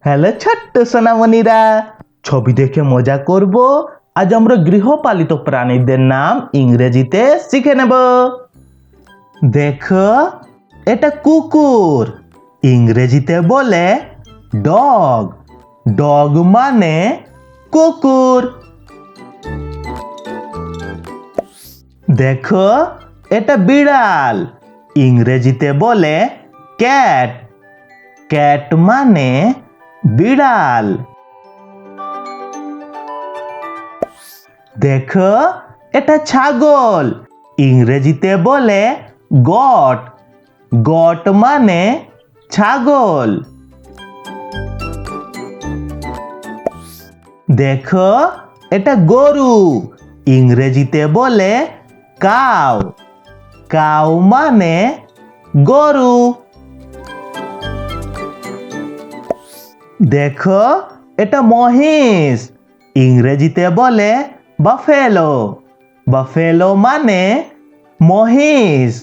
Hello ছোট্ট সোনামণিরা, ছবি দেখে মজা করব। আজ আমরা গৃহপালিত প্রাণীদের নাম ইংরেজিতে শিখে নেব। দেখো, এটা কুকুর, ইংরেজিতে বলে ডগ। ডগ মানে কুকুর। দেখো, এটা বিড়াল, ইংরেজিতে বলে ক্যাট। ক্যাট মানে বিড়াল। দেখো, এটা ছাগল, ইংরেজিতে বলে গট। গট মানে ছাগল। দেখো, এটা গরু, ইংরেজিতে বলে কাউ। কাউ মানে গরু। দেখো, এটা মহিষ, ইংরেজিতে বলে বাফেলো। বাফেলো মানে মহিষ।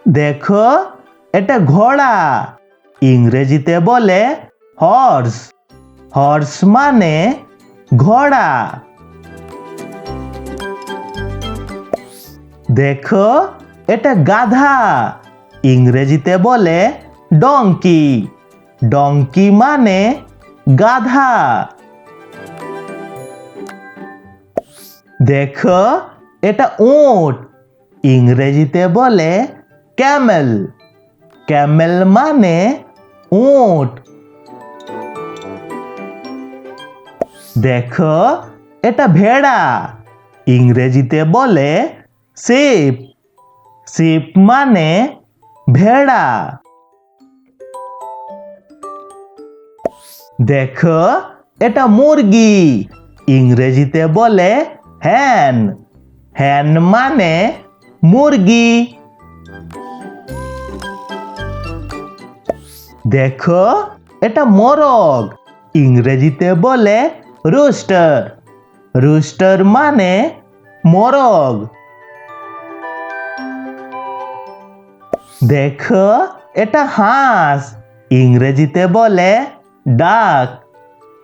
দেখো, এটা ঘোড়া, ইংরেজিতে বলে হর্স। হর্স মানে ঘোড়া। দেখো, এটা গাধা, ইংরেজিতে বলে ডঙ্কি। ডঙ্কি মানে গাধা। দেখো, এটা উট, ইংরেজিতে বলে ক্যামেল। ক্যামেল মানে উট। দেখো, এটা ভেড়া, ইংরেজিতে বলে শিপ। শিপ মানে ভেড়া। দেখো, এটা মুরগি, ইংরেজিতে বলে হ্যান। হ্যান মানে মুরগি। দেখো, এটা মোরগ, ইংরেজিতে বলে রুস্টার। রুস্টার মানে মোরগ। দেখো, এটা হাঁস, ইংরেজিতে বলে ডাক।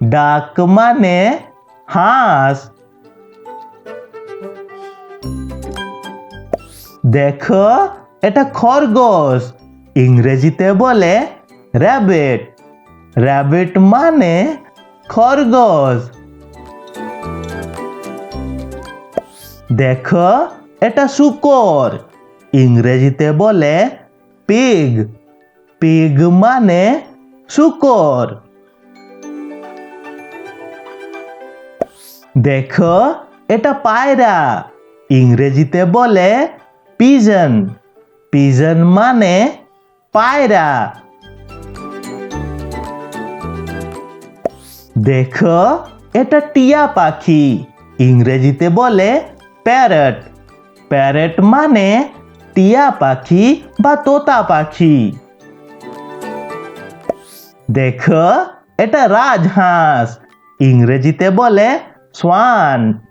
ডাক মানে হাঁস। দেখো, এটা খরগোশ, ইংরেজিতে বলে র্যাবিট। র্যাবিট মানে খরগোশ। দেখো, এটা শূকর, ইংরেজিতে বলে পিগ। পিগ মানে শূকর। দেখো, এটা পায়রা, ইংরেজিতে বলে পিজন। পিজন মানে পায়রা। দেখো, এটা টিয়া পাখি, ইংরেজিতে বলে প্যারট। প্যারট মানে টিয়া পাখি বা তোতা পাখি। দেখো, এটা রাজহাঁস, ইংরেজিতে বলে সোয়ান।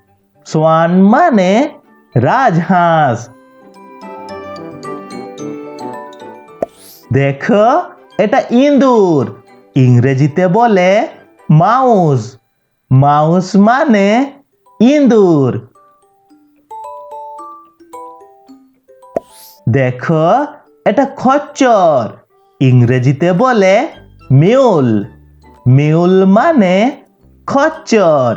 সোয়ান মানে রাজহাঁস। দেখো, এটা ইঁদুর, ইংরেজিতে বলে মাউস। মাউস মানে ইঁদুর। দেখো, এটা খচ্চর, ইংরেজিতে বলে মিউল। মিউল মানে খচ্চর।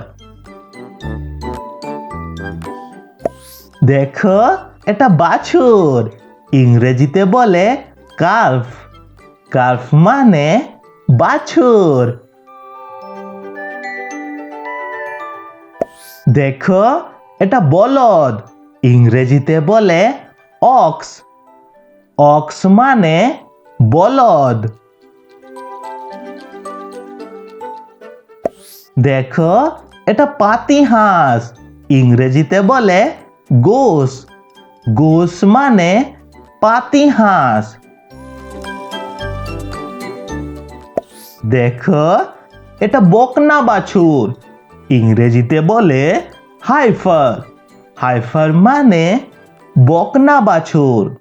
দেখো, এটা বাছুর, ইংরেজিতে বলে কালফ। কালফ মানে বাছুর। দেখো, এটা বলদ, ইংরেজিতে বলে অক্স। অক্স মানে বলদ। দেখো, এটা পাতিহাঁস, ইংরেজিতে বলে গোস। গোস মানে পাতিহাঁস। দেখো, এটা বকনা বাছুর, ইংরেজিতে বলে হাইফার। হাইফার মানে বকনা বাছুর।